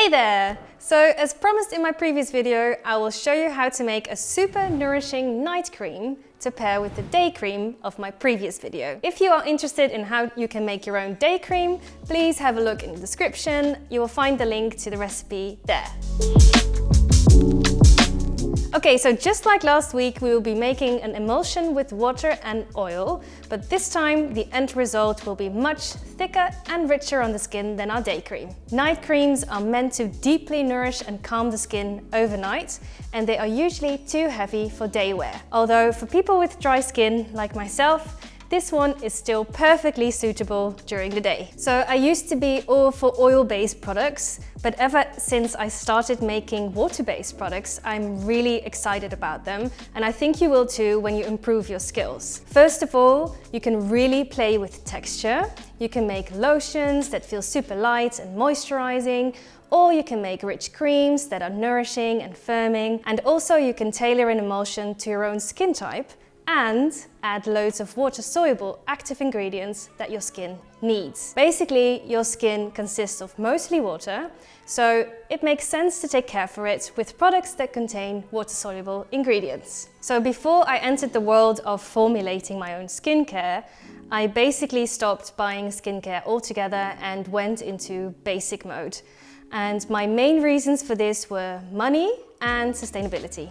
Hey there! So as promised in my previous video, I will show you how to make a super nourishing night cream to pair with the day cream of my previous video. If you are interested in how you can make your own day cream, please have a look in the description. You will find the link to the recipe there. Okay, so just like last week, we will be making an emulsion with water and oil, but this time the end result will be much thicker and richer on the skin than our day cream. Night creams are meant to deeply nourish and calm the skin overnight, and they are usually too heavy for day wear. Although for people with dry skin like myself, this one is still perfectly suitable during the day. So I used to be all for oil-based products, but ever since I started making water-based products, I'm really excited about them, and I think you will too when you improve your skills. First of all, you can really play with texture. You can make lotions that feel super light and moisturizing, or you can make rich creams that are nourishing and firming, and also you can tailor an emulsion to your own skin type and add loads of water-soluble active ingredients that your skin needs. Basically, your skin consists of mostly water, so it makes sense to take care for it with products that contain water-soluble ingredients. So before I entered the world of formulating my own skincare, I basically stopped buying skincare altogether and went into basic mode. And my main reasons for this were money and sustainability.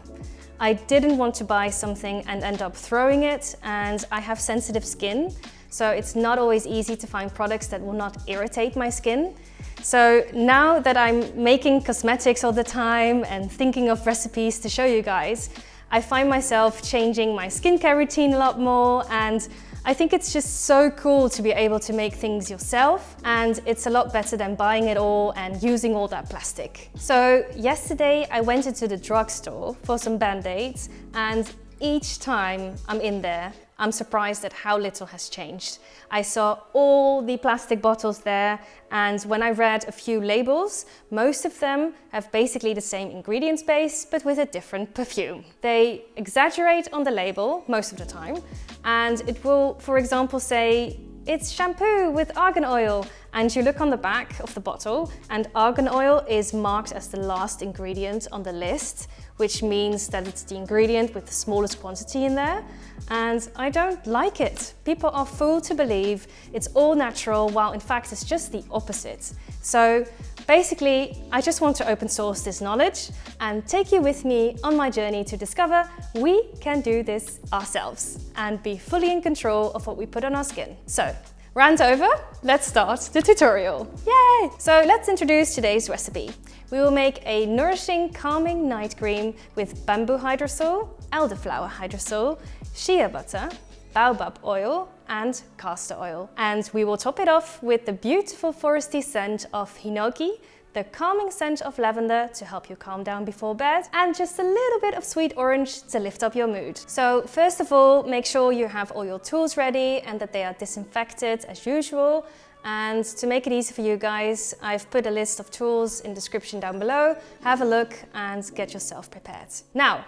I didn't want to buy something and end up throwing it, and I have sensitive skin, so it's not always easy to find products that will not irritate my skin. So now that I'm making cosmetics all the time and thinking of recipes to show you guys, I find myself changing my skincare routine a lot more, and I think it's just so cool to be able to make things yourself, and it's a lot better than buying it all and using all that plastic. So yesterday I went into the drugstore for some band-aids, and each time I'm in there, I'm surprised at how little has changed. I saw all the plastic bottles there, and when I read a few labels, most of them have basically the same ingredients base, but with a different perfume. They exaggerate on the label most of the time, and it will, for example, say it's shampoo with argan oil, and you look on the back of the bottle, and argan oil is marked as the last ingredient on the list, which means that it's the ingredient with the smallest quantity in there, and I don't like it. People are fooled to believe it's all natural, while in fact it's just the opposite. So basically, I just want to open source this knowledge and take you with me on my journey to discover we can do this ourselves and be fully in control of what we put on our skin. So, rant over, let's start the tutorial. Yay! So let's introduce today's recipe. We will make a nourishing, calming night cream with bamboo hydrosol, elderflower hydrosol, shea butter, baobab oil, and castor oil. And we will top it off with the beautiful foresty scent of Hinoki, the calming scent of lavender to help you calm down before bed, and just a little bit of sweet orange to lift up your mood. So first of all, make sure you have all your tools ready and that they are disinfected as usual. And to make it easy for you guys, I've put a list of tools in the description down below. Have a look and get yourself prepared. Now,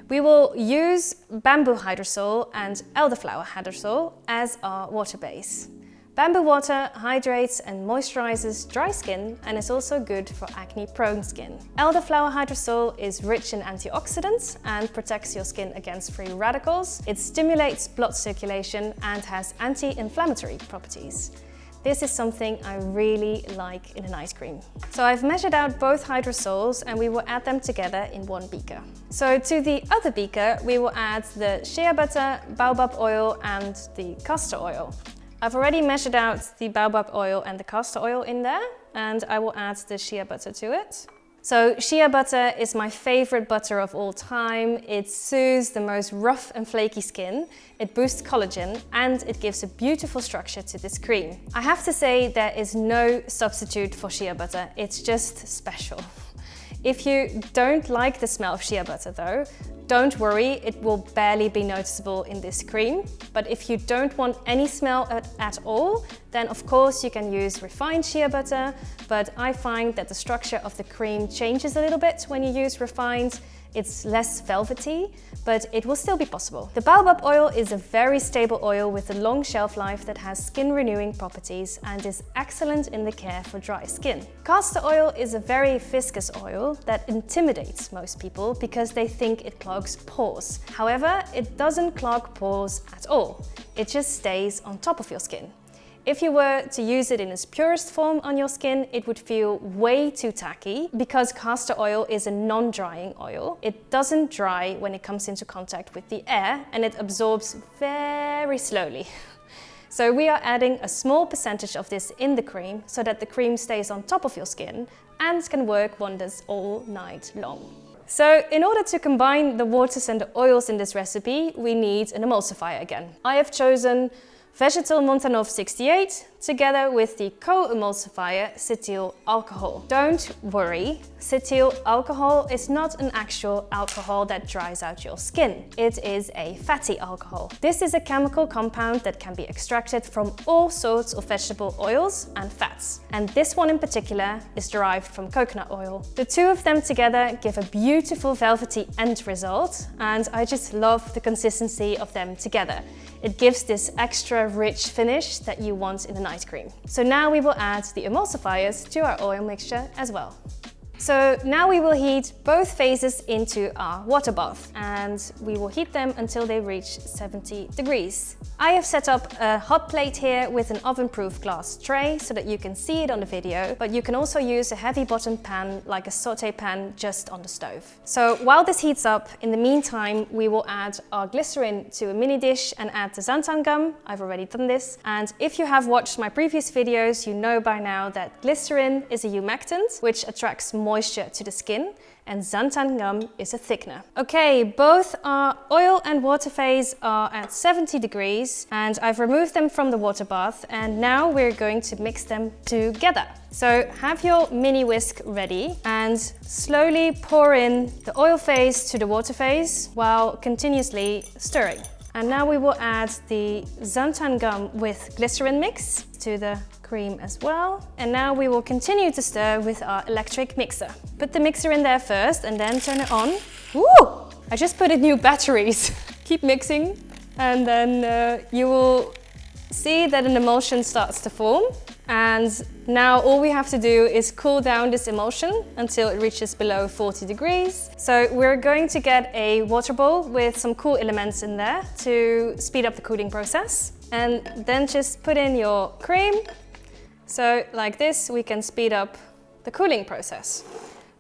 we will use bamboo hydrosol and elderflower hydrosol as our water base. Bamboo water hydrates and moisturizes dry skin and is also good for acne-prone skin. Elderflower hydrosol is rich in antioxidants and protects your skin against free radicals. It stimulates blood circulation and has anti-inflammatory properties. This is something I really like in an ice cream. So I've measured out both hydrosols and we will add them together in one beaker. So to the other beaker, we will add the shea butter, baobab oil and the castor oil. I've already measured out the baobab oil and the castor oil in there, and I will add the shea butter to it. So shea butter is my favorite butter of all time. It soothes the most rough and flaky skin, it boosts collagen, and it gives a beautiful structure to this cream. I have to say there is no substitute for shea butter, it's just special. If you don't like the smell of shea butter though, don't worry, it will barely be noticeable in this cream. But if you don't want any smell at all, then of course you can use refined shea butter, but I find that the structure of the cream changes a little bit when you use refined. It's less velvety, but it will still be possible. The baobab oil is a very stable oil with a long shelf life that has skin renewing properties and is excellent in the care for dry skin. Castor oil is a very viscous oil that intimidates most people because they think it clogs pores. However, it doesn't clog pores at all. It just stays on top of your skin. If you were to use it in its purest form on your skin, it would feel way too tacky because castor oil is a non-drying oil. It doesn't dry when it comes into contact with the air and it absorbs very slowly. So we are adding a small percentage of this in the cream so that the cream stays on top of your skin and can work wonders all night long. So in order to combine the waters and the oils in this recipe, we need an emulsifier again. I have chosen Vegetal Montanov 68 together with the co-emulsifier cetyl alcohol. Don't worry, cetyl alcohol is not an actual alcohol that dries out your skin. It is a fatty alcohol. This is a chemical compound that can be extracted from all sorts of vegetable oils and fats. And this one in particular is derived from coconut oil. The two of them together give a beautiful velvety end result, and I just love the consistency of them together. It gives this extra rich finish that you want in a night cream. So now we will add the emulsifiers to our oil mixture as well. So now we will heat both phases into our water bath and we will heat them until they reach 70 degrees. I have set up a hot plate here with an oven-proof glass tray so that you can see it on the video, but you can also use a heavy bottom pan like a sauté pan just on the stove. So while this heats up, in the meantime, we will add our glycerin to a mini dish and add the xanthan gum. I've already done this. And if you have watched my previous videos, you know by now that glycerin is a humectant, which attracts moisture to the skin, and xanthan gum is a thickener. Okay, both our oil and water phase are at 70 degrees and I've removed them from the water bath, and now we're going to mix them together. So have your mini whisk ready and slowly pour in the oil phase to the water phase while continuously stirring. And now we will add the xanthan gum with glycerin mix to the cream as well. And now we will continue to stir with our electric mixer. Put the mixer in there first and then turn it on. Woo! I just put in new batteries. Keep mixing and then you will see that an emulsion starts to form. And now all we have to do is cool down this emulsion until it reaches below 40 degrees. So we're going to get a water bowl with some cool elements in there to speed up the cooling process. And then just put in your cream. So like this, we can speed up the cooling process.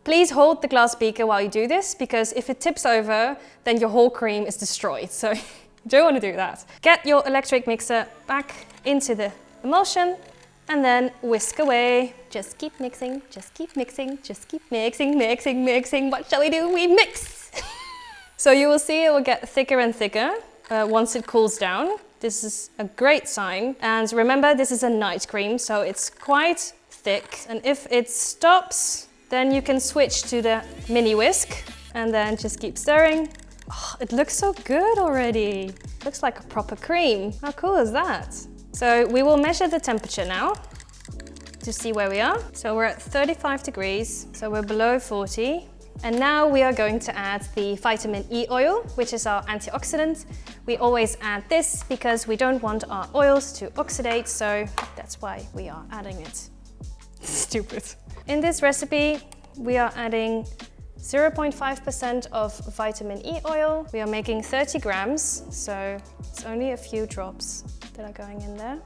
Please hold the glass beaker while you do this, because if it tips over, then your whole cream is destroyed. So you don't want to do that. Get your electric mixer back into the emulsion and then whisk away. Just keep mixing, just keep mixing, just keep mixing, mixing, mixing. What shall we do? We mix! So you will see it will get thicker and thicker once it cools down. This is a great sign. And remember, this is a night cream, so it's quite thick. And if it stops, then you can switch to the mini whisk and then just keep stirring. Oh, it looks so good already. Looks like a proper cream. How cool is that? So we will measure the temperature now to see where we are. So we're at 35 degrees, so we're below 40. And now we are going to add the vitamin E oil, which is our antioxidant. We always add this because we don't want our oils to oxidate, so that's why we are adding it. Stupid. In this recipe, we are adding 0.5% of vitamin E oil. We are making 30 grams, so it's only a few drops that are going in there.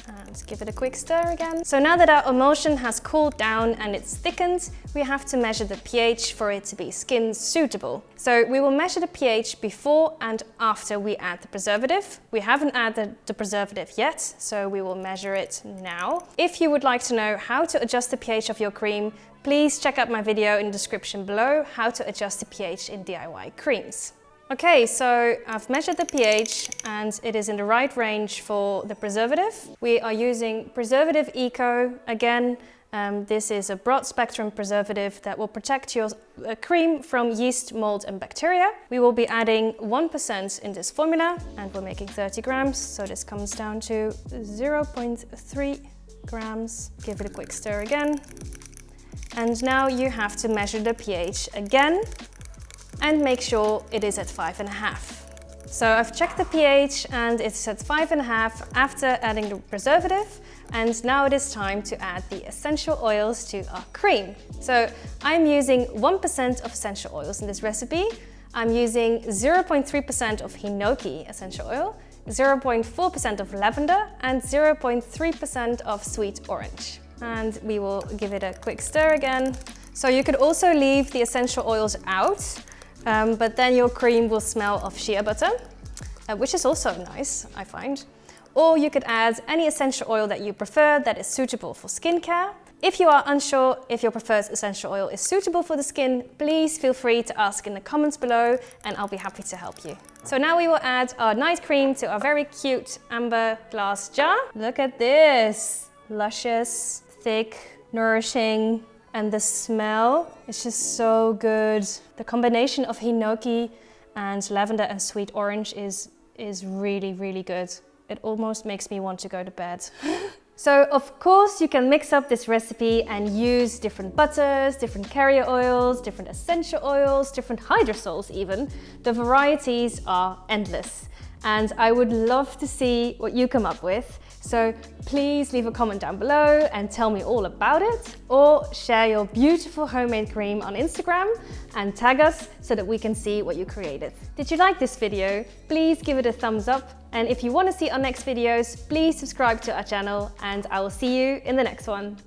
And give it a quick stir again. So now that our emulsion has cooled down and it's thickened, we have to measure the pH for it to be skin suitable. So we will measure the pH before and after we add the preservative. We haven't added the preservative yet, so we will measure it now. If you would like to know how to adjust the pH of your cream, please check out my video in the description below, how to adjust the pH in DIY creams. Okay, so I've measured the pH and it is in the right range for the preservative. We are using Preservative Eco again, This is a broad spectrum preservative that will protect your cream from yeast, mold and bacteria. We will be adding 1% in this formula and we're making 30 grams. So this comes down to 0.3 grams. Give it a quick stir again. And now you have to measure the pH again and make sure it is at 5.5. So I've checked the pH and it's at 5.5 after adding the preservative. And now it is time to add the essential oils to our cream. So I'm using 1% of essential oils in this recipe. I'm using 0.3% of Hinoki essential oil, 0.4% of lavender and 0.3% of sweet orange. And we will give it a quick stir again. So you could also leave the essential oils out, but then your cream will smell of shea butter, which is also nice, I find. Or you could add any essential oil that you prefer that is suitable for skincare. If you are unsure if your preferred essential oil is suitable for the skin, please feel free to ask in the comments below and I'll be happy to help you. So now we will add our night cream to our very cute amber glass jar. Look at this, luscious, thick, nourishing, and the smell is just so good. The combination of Hinoki and lavender and sweet orange is really, really good. It almost makes me want to go to bed. So of course you can mix up this recipe and use different butters, different carrier oils, different essential oils, different hydrosols even. The varieties are endless and I would love to see what you come up with. So please leave a comment down below and tell me all about it, or share your beautiful homemade cream on Instagram and tag us so that we can see what you created. Did you like this video? Please give it a thumbs up. And if you want to see our next videos, please subscribe to our channel and I will see you in the next one.